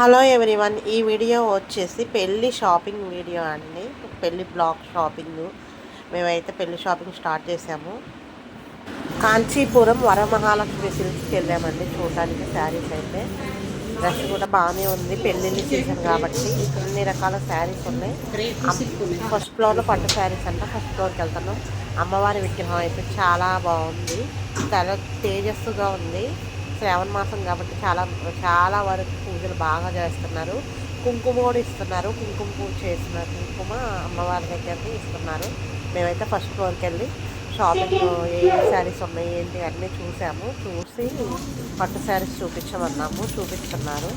Hello everyone, ఈ video వచ్చేసి పెళ్ళి షాపింగ్ వీడియో అండి. పెళ్ళి బ్లాగ్ షాపింగ్. మేమైతే పెళ్ళి షాపింగ్ స్టార్ట్ చేసాము. కాంచీపురం వరమహాలక్ష్మి సిల్క్స్కి వెళ్ళామండి చూడడానికి. శారీస్ అయితే రష్ కూడా బాగానే ఉంది, పెళ్ళిళ్ళ సీజన్ కాబట్టి అన్ని రకాల శారీస్ ఉన్నాయి. ఫస్ట్ ఫ్లోర్లో పట్టు శారీస్ అంట. ఫస్ట్ ఫ్లోర్కి వెళ్తున్నాం. అమ్మవారి విగ్రహం అయితే చాలా బాగుంది, చాలా తేజస్సుగా ఉంది. శ్రావణ మాసం కాబట్టి చాలా చాలా వరకు పూజలు బాగా చేస్తున్నారు. కుంకుమ కూడా ఇస్తున్నారు. కుంకుమ పూజ చేసిన కుంకుమ అమ్మవారి దగ్గరికి ఇస్తున్నారు. మేమైతే ఫస్ట్ ఫ్లోర్కి వెళ్ళి షాపింగ్ ఏ శారీస్ ఉన్నాయి ఏంటి అన్నీ చూసాము. చూసి పట్టు శారీస్ చూపించమన్నాము, చూపిస్తున్నారు.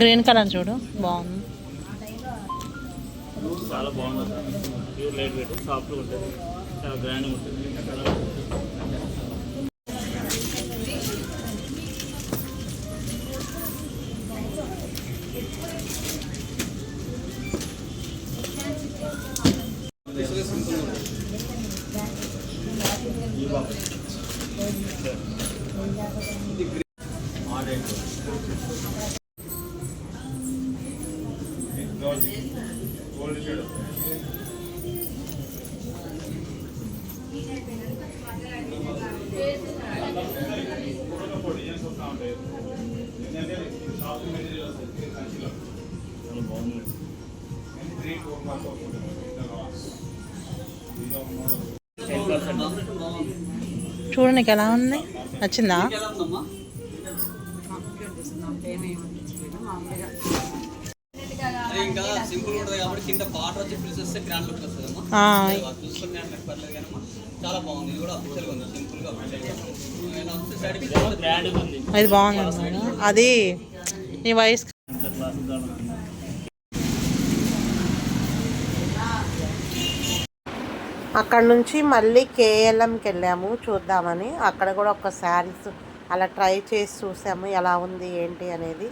గ్రీన్ కలర్ చూడు, బాగుంది. చాలా బాగుంటుంది. ప్యూర్ లైట్ వెయిట్, సాఫ్ట్గా ఉంటుంది, చాలా గ్రాండ్గా ఉంటుంది. చూడడానికి ఎలా ఉంది, నచ్చిందా? ఇంకా సింపుల్ ఉంటుంది కాబట్టి కింద బార్డర్ వచ్చి ప్రిల్స్ వస్తే గ్రాండ్ లుక్ వస్తుందమ్మా. చూసుకునే పర్లేదు కానీ చాలా బాగుంది. ఇది కూడా అఫీషియల్గా ఉంది, సింపుల్ గా అది బాగుంది. అది నీ వయసు. అక్కడ నుంచి మళ్ళీ కేఎల్ఎంకి వెళ్ళాము చూద్దామని. అక్కడ కూడా ఒక శారీస్ అలా ట్రై చేసి చూసాము ఎలా ఉంది ఏంటి అనేది.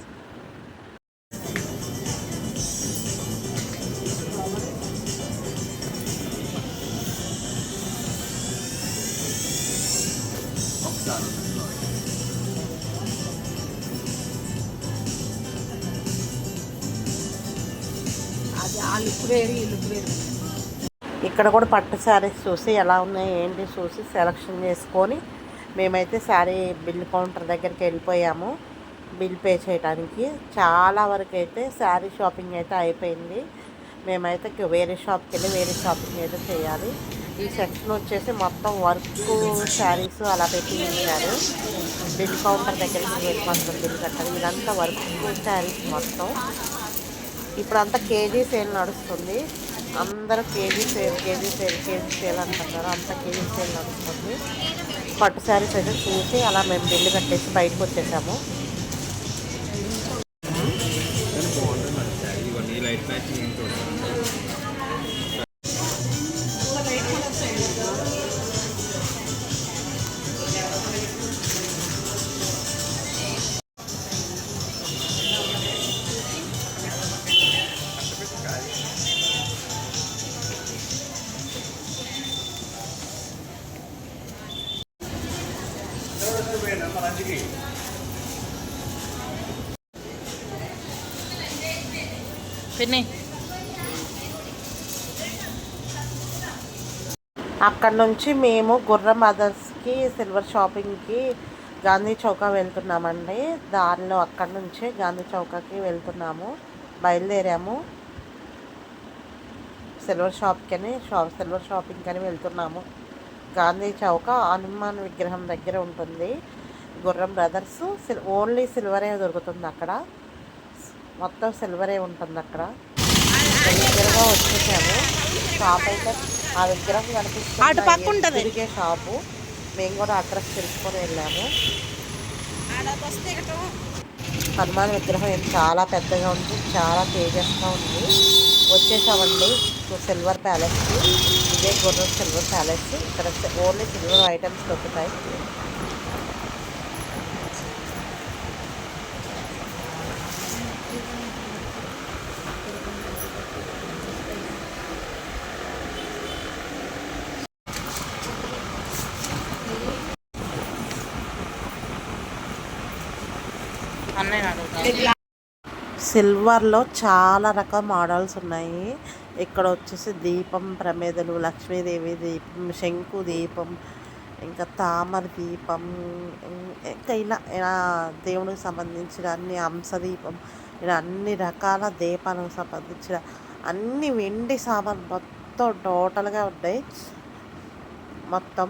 ఇక్కడ కూడా పట్టు శారీస్ చూసి ఎలా ఉన్నాయి ఏంటి చూసి సెలక్షన్ చేసుకొని మేమైతే శారీ బిల్ కౌంటర్ దగ్గరికి వెళ్ళిపోయాము బిల్ పే చేయడానికి. చాలా వరకు అయితే శారీ షాపింగ్ అయితే అయిపోయింది. మేమైతే వేరే షాప్కి వెళ్ళి వేరే షాపింగ్ అయితే చేయాలి. ఈ సెక్షన్ వచ్చేసి మొత్తం వర్క్ శారీస్ అలా పెట్టి ఇచ్చారు. బిల్ కౌంటర్ దగ్గరికి వెళ్ళి మాత్రం బిల్ కట్టాలి. ఇదంతా వర్క్ శారీస్ మొత్తం. ఇప్పుడంతా కేజీ సేల్ నడుస్తుంది. అందరూ కేజీ సేల్ అంటున్నారు. అంతా కేజీ సేల్ నడుస్తుంది. పట్టు శారీస్ అయితే చూసి అలా మేము బిల్లు కట్టేసి బయటకు వచ్చేసాము. అక్కడ నుంచి మేము గుర్రం మదర్స్కి సిల్వర్ షాపింగ్కి గాంధీ చౌకా వెళ్తున్నామండి. దారిలో అక్కడ నుంచే గాంధీ చౌకాకి వెళ్తున్నాము. బయలుదేరాము. సిల్వర్ షాపింగ్ అని వెళ్తున్నాము. గాంధీ చౌక హనుమాన్ విగ్రహం దగ్గర ఉంటుంది. గుర్రం బ్రదర్స్ ఓన్లీ సిల్వరే దొరుకుతుంది అక్కడ. మొత్తం సిల్వరే ఉంటుంది అక్కడ. దగ్గరగా వచ్చేసాము. షాప్ అయితే ఆ విగ్రహం కనిపిస్తుంది, తిరిగే షాపు. మేము కూడా అడ్రస్ తెలుసుకొని వెళ్ళాము. హనుమాన్ విగ్రహం చాలా పెద్దగా ఉంది, చాలా తేజస్గా ఉంది. వచ్చేసామండి సిల్వర్ ప్యాలెస్కి. ఇదే గుర్రం సిల్వర్ ప్యాలెస్. ఇక్కడ ఓన్లీ సిల్వర్ ఐటమ్స్ దొరుకుతాయి. అన్నయ్య అడుగుతా. సిల్వర్లో చాలా రకాల మోడల్స్ ఉన్నాయి. ఇక్కడ వచ్చేసి దీపం ప్రమేదలు, లక్ష్మీదేవి దీపం, శంకు దీపం, ఇంకా తామర దీపం, ఇంకా ఇలా దేవునికి సంబంధించిన అన్ని హంస దీపం, ఇలా అన్ని రకాల దీపాలకు సంబంధించిన అన్ని వెండి సామాన్ మొత్తం టోటల్గా ఉన్నాయి. మొత్తం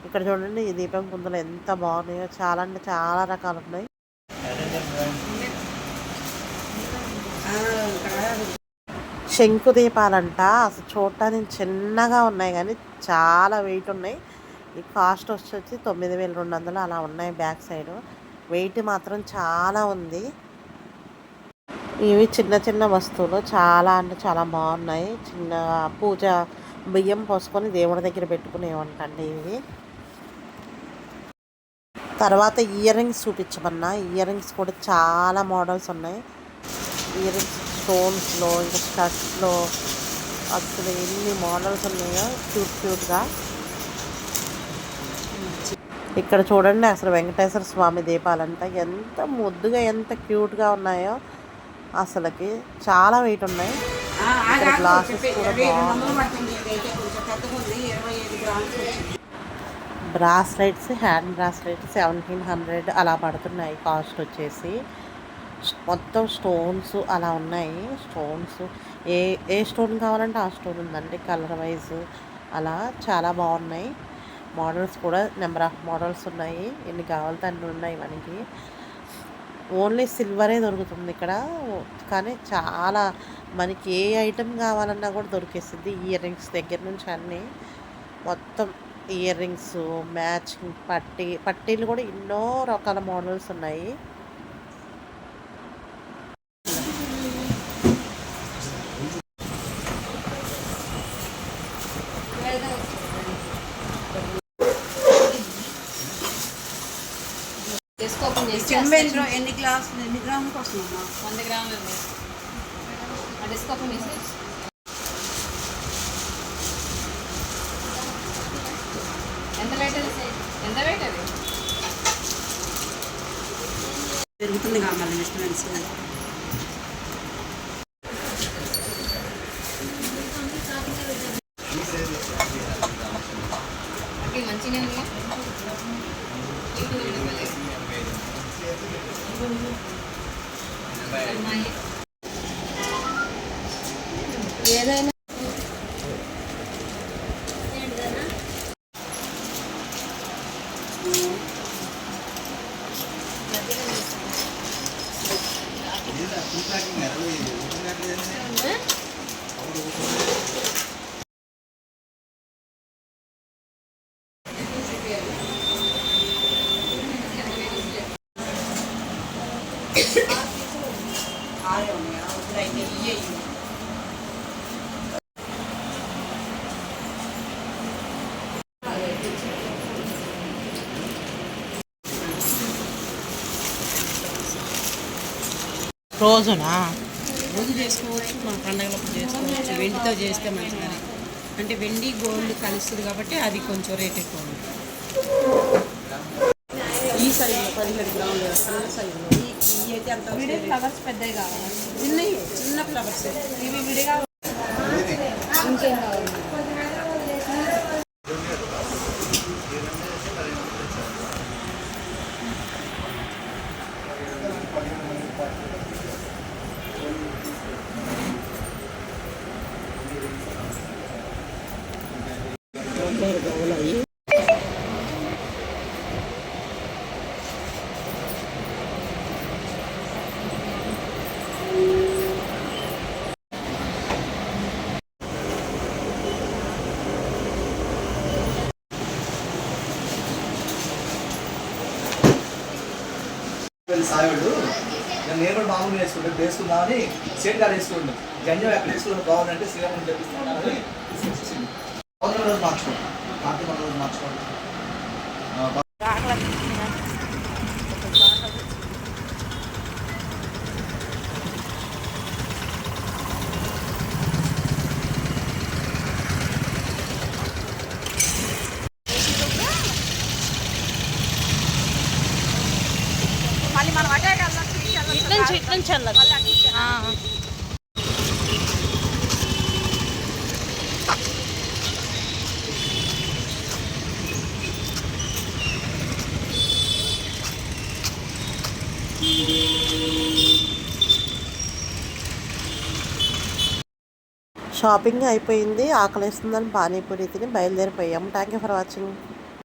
ఇక్కడ చూడండి, ఈ దీపం కుందలు ఎంత బాగున్నాయో, చాలా అంటే చాలా రకాలు ఉన్నాయి. శంకు దీపాలంట అసలు చూడటానికి చిన్నగా ఉన్నాయి కానీ చాలా వెయిట్ ఉన్నాయి. ఈ కాస్ట్ వచ్చి 9200 అలా ఉన్నాయి. బ్యాక్ సైడ్ వెయిట్ మాత్రం చాలా ఉంది. ఇవి చిన్న చిన్న వస్తువులు చాలా అంటే చాలా బాగున్నాయి. చిన్న పూజ బియ్యం పోసుకొని దేవుడి దగ్గర పెట్టుకునేవంటండి ఇవి. తర్వాత ఇయర్ రింగ్స్ చూపించమన్నా. ఇయర్ రింగ్స్ కూడా చాలా మోడల్స్ ఉన్నాయి. ఇయర్ రింగ్స్ స్టోన్స్లో, ఇంకా స్టడ్స్లో అసలు ఎన్ని మోడల్స్ ఉన్నాయో క్యూట్గా. ఇక్కడ చూడండి, అసలు వెంకటేశ్వర స్వామి దీపాలంట ఎంత ముద్దుగా ఎంత క్యూట్గా ఉన్నాయో. అసలుకి చాలా వెయిట్ ఉన్నాయి. ఇక్కడ గ్లాసెస్ కూడా బ్రాస్లెట్స్, హ్యాండ్ బ్రాస్లెట్స్ 1700 అలా పడుతున్నాయి కాస్ట్ వచ్చేసి. మొత్తం స్టోన్స్ అలా ఉన్నాయి. స్టోన్స్ ఏ స్టోన్ కావాలంటే ఆ స్టోన్ ఉందండి. కలర్ వైజ్ అలా చాలా బాగున్నాయి. మోడల్స్ కూడా నెంబర్ ఆఫ్ మోడల్స్ ఉన్నాయి. ఎన్ని కావాలంటే అన్నీ ఉన్నాయి మనకి. ఓన్లీ సిల్వరే దొరుకుతుంది ఇక్కడ, కానీ చాలా మనకి ఏ ఐటెం కావాలన్నా కూడా దొరికేస్తుంది. ఇయర్ రింగ్స్ దగ్గర నుంచి అన్నీ మొత్తం ఇయర్ రింగ్స్, మ్యాచింగ్ పట్టీలు కూడా ఎన్నో రకాల మోడల్స్ ఉన్నాయి. ఎన్ని గ్రాములకు వస్తుందమ్మా? 100 గ్రాములు. ఆ డిస్క్ ఓపెన్ చేసి ఎంత వెయిట్ అది? పెరుగుతుంది కావాలి ఇన్స్ట్రుమెంట్స్. మంచిగా ఏదైనా రోజునా? రోజు చేసుకోవచ్చు, మన పండుగలకు చేసుకోవచ్చు. వెండితో చేస్తే మంచిగా, అంటే వెండి గోల్డ్ కలుస్తుంది కాబట్టి అది కొంచెం రేట్ ఎక్కువ ఉంది. ఈ సైజులో 17 గ్రాములు సన్న సైజులో ఈ అయితే అంత ఫ్లవర్స్ పెద్దవి కావాలి. చిన్న ఫ్లవర్స్ ఇవి విడిగా ఇంకేం కావాలి? సాయుడు నేను కూడా మామూలుగా వేసుకుంటాను, వేసుకుందామని సేట్ గారు వేసుకుంటాను. గంజం ఎక్కడ వేసుకుంటే బాగుందంటే శ్రీరాములు తెప్పిస్తున్నాను. రోజు మార్చుకోండి, కార్తీక రోజు మార్చుకోండి. కొంచెం ఇటు నుంచి వెళ్ళదు. షాపింగ్ అయిపోయింది, ఆకలిస్తుందని పానీపూరి తిని బయలుదేరిపోయాము. Thank you for watching.